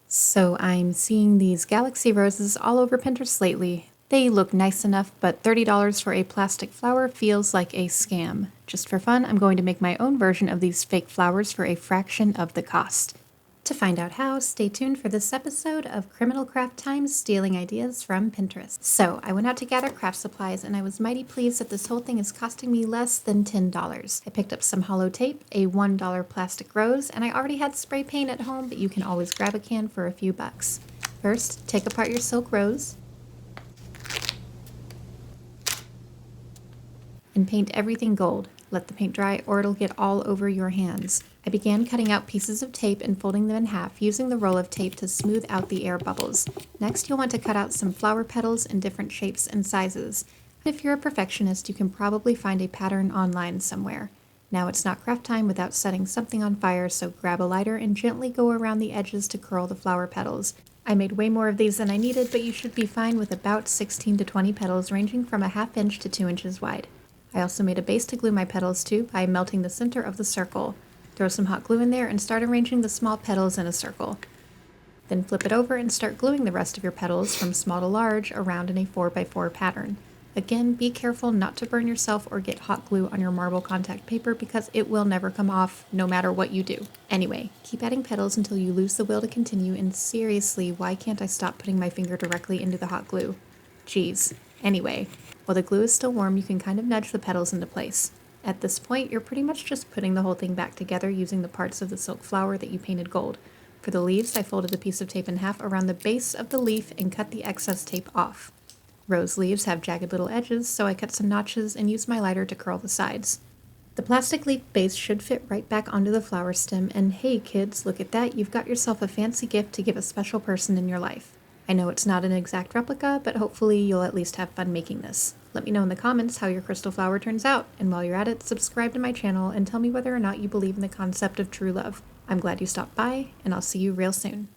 So I'm seeing these galaxy roses all over Pinterest lately. They look nice enough, but $30 for a plastic flower feels like a scam. Just for fun, I'm going to make my own version of these fake flowers for a fraction of the cost. To find out how, stay tuned for this episode of Criminal Craft Times Stealing Ideas from Pinterest. So, I went out to gather craft supplies and I was mighty pleased that this whole thing is costing me less than $10. I picked up some holo tape, a $1 plastic rose, and I already had spray paint at home, but you can always grab a can for a few bucks. First, take apart your silk rose and paint everything gold. Let the paint dry or it'll get all over your hands. I began cutting out pieces of tape and folding them in half, using the roll of tape to smooth out the air bubbles. Next, you'll want to cut out some flower petals in different shapes and sizes. If you're a perfectionist, you can probably find a pattern online somewhere. Now it's not craft time without setting something on fire, so grab a lighter and gently go around the edges to curl the flower petals. I made way more of these than I needed, but you should be fine with about 16 to 20 petals ranging from a ½ inch to 2 inches wide. I also made a base to glue my petals to by melting the center of the circle. Throw some hot glue in there and start arranging the small petals in a circle. Then flip it over and start gluing the rest of your petals from small to large around in a 4x4 pattern. Again, be careful not to burn yourself or get hot glue on your marble contact paper because it will never come off no matter what you do. Anyway, keep adding petals until you lose the will to continue, and seriously, why can't I stop putting my finger directly into the hot glue? Jeez. Anyway, while the glue is still warm, you can kind of nudge the petals into place. At this point, you're pretty much just putting the whole thing back together using the parts of the silk flower that you painted gold. For the leaves, I folded a piece of tape in half around the base of the leaf and cut the excess tape off. Rose leaves have jagged little edges, so I cut some notches and used my lighter to curl the sides. The plastic leaf base should fit right back onto the flower stem, and hey kids, look at that, you've got yourself a fancy gift to give a special person in your life. I know it's not an exact replica, but hopefully you'll at least have fun making this. Let me know in the comments how your crystal flower turns out, and while you're at it, subscribe to my channel and tell me whether or not you believe in the concept of true love. I'm glad you stopped by, and I'll see you real soon.